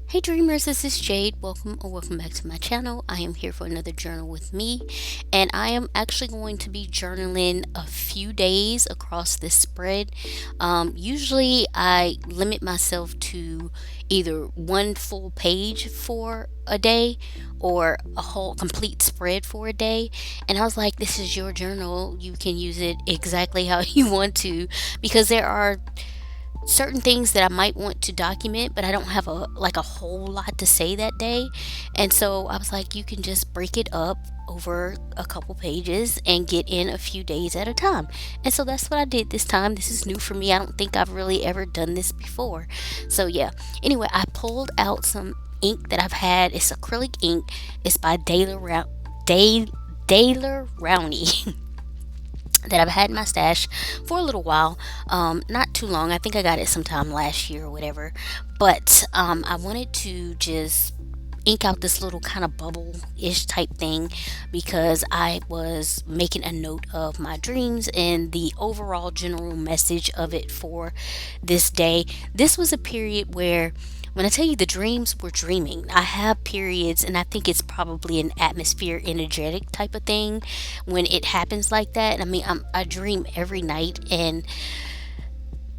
Hey dreamers, this is Jade. Welcome or welcome back to my channel. I am here for another journal with me, and I am actually going to be journaling a few days across this spread. Usually, I limit myself to either one full page for a day or a whole complete spread for a day. And I was like, this is your journal. You can use it exactly how you want to because there are certain things that I might want to document, but I don't have a whole lot to say that day. And so I was like, you can just break it up over a couple pages and get in a few days at a time. And so that's what I did this time. This is new for me. I don't think I've really ever done this before. So yeah. Anyway, I pulled out some ink that I've had. It's acrylic ink. It's by Daler Rowney. That I've had in my stash for a little while, not too long. I think I got it sometime last year or whatever. But I wanted to just ink out this little kind of bubble-ish type thing because I was making a note of my dreams and the overall general message of it for this day. This was a period where when I tell you the dreams were dreaming, I have periods, and I think it's probably an atmosphere energetic type of thing when it happens like that. I mean, I dream every night, and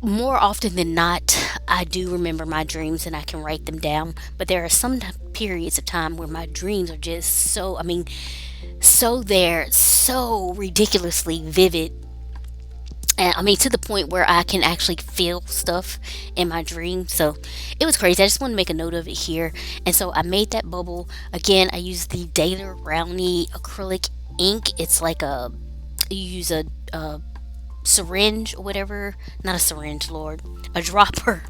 more often than not, I do remember my dreams and I can write them down. But there are some periods of time where my dreams are just so, I mean, so there, so ridiculously vivid. And I mean, to the point where I can actually feel stuff in my dream. So it was crazy. I just want to make a note of it here. And so I made that bubble. Again, I used the Daler Rowney acrylic ink. It's like you use a syringe or whatever. Not a syringe, Lord. A dropper.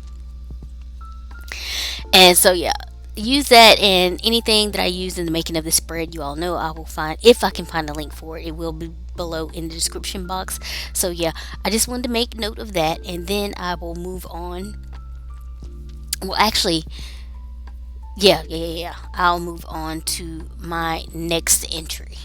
And so, yeah, use that, and anything that I use in the making of the spread, you all know I will find, if I can find a link for it, it will be below in the description box. So yeah, I just wanted to make note of that, and then I will move on. Well, actually, yeah. I'll move on to my next entry.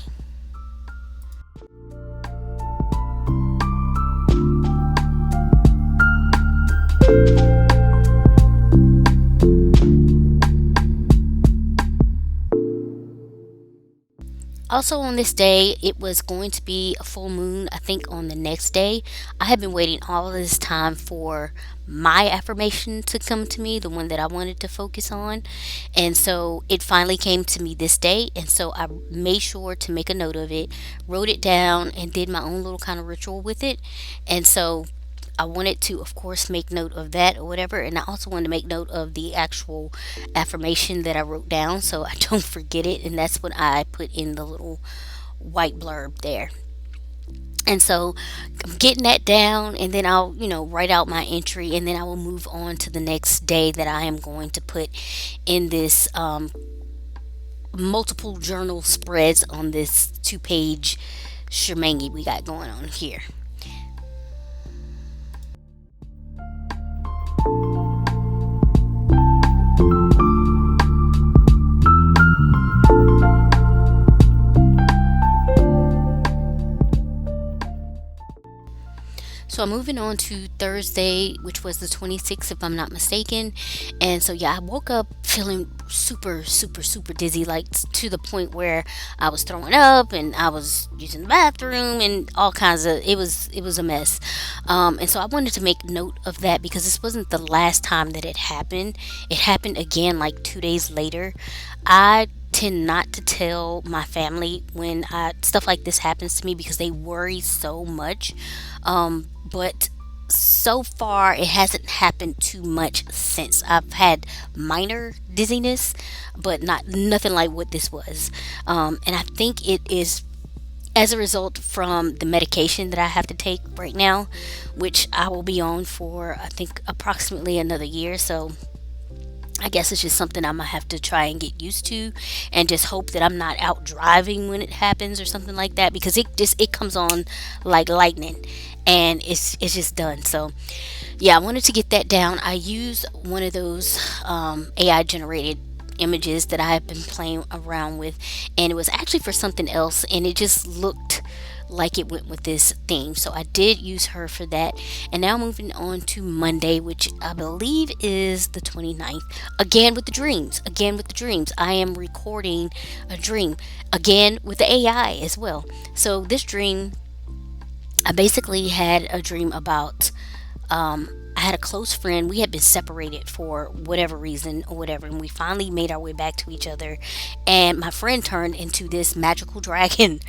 Also, on this day, it was going to be a full moon, I think, on the next day. I had been waiting all of this time for my affirmation to come to me, the one that I wanted to focus on. And so it finally came to me this day. And so I made sure to make a note of it, wrote it down, and did my own little kind of ritual with it. And so I wanted to, of course, make note of that or whatever. And I also wanted to make note of the actual affirmation that I wrote down so I don't forget it. And that's what I put in the little white blurb there. And so I'm getting that down, and then I'll, write out my entry, and then I will move on to the next day that I am going to put in this multiple journal spreads on this 2-page shemangi we got going on here. So I'm moving on to Thursday, which was the 26th, if I'm not mistaken. And so, yeah, I woke up feeling super, super, super dizzy, like to the point where I was throwing up and I was using the bathroom and all kinds of, it was a mess. And so I wanted to make note of that because this wasn't the last time that it happened. It happened again like 2 days later. I tend not to tell my family when stuff like this happens to me because they worry so much. But so far it hasn't happened too much since. I've had minor dizziness, but nothing like what this was. And I think it is as a result from the medication that I have to take right now, which I will be on for I think approximately another year. So I guess it's just something I'm gonna have to try and get used to, and just hope that I'm not out driving when it happens or something like that, because it comes on like lightning, and it's just done. So yeah, I wanted to get that down. I use one of those AI generated images that I have been playing around with, and it was actually for something else, and it just looked like it went with this theme. So I did use her for that. And now moving on to Monday, which I believe is the 29th. Again with the dreams. Again with the dreams. I am recording a dream. Again with the AI as well. So this dream, I basically had a dream about I had a close friend. We had been separated for whatever reason or whatever, and we finally made our way back to each other. And my friend turned into this magical dragon,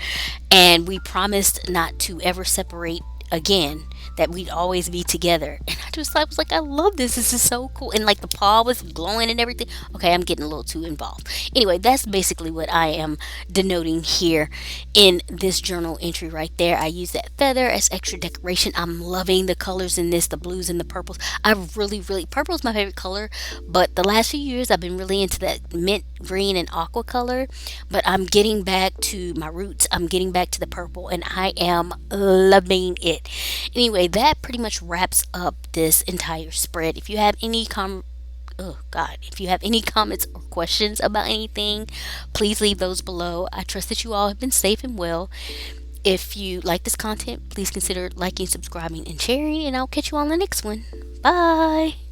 and we promised not to ever separate again. That we'd always be together. And I was like, I love this. This is so cool. And like the paw was glowing and everything. Okay, I'm getting a little too involved. Anyway, that's basically what I am denoting here in this journal entry right there. I use that feather as extra decoration. I'm loving the colors in this, the blues and the purples. I really, purple is my favorite color, but the last few years I've been really into that mint green and aqua color. But I'm getting back to my roots. I'm getting back to the purple, and I am loving it. Anyway, that pretty much wraps up this entire spread. If you have any oh god, if you have any comments or questions about anything, please leave those below. I trust that you all have been safe and well. If you like this content, please consider liking, subscribing, and sharing, and I'll catch you on the next one. Bye.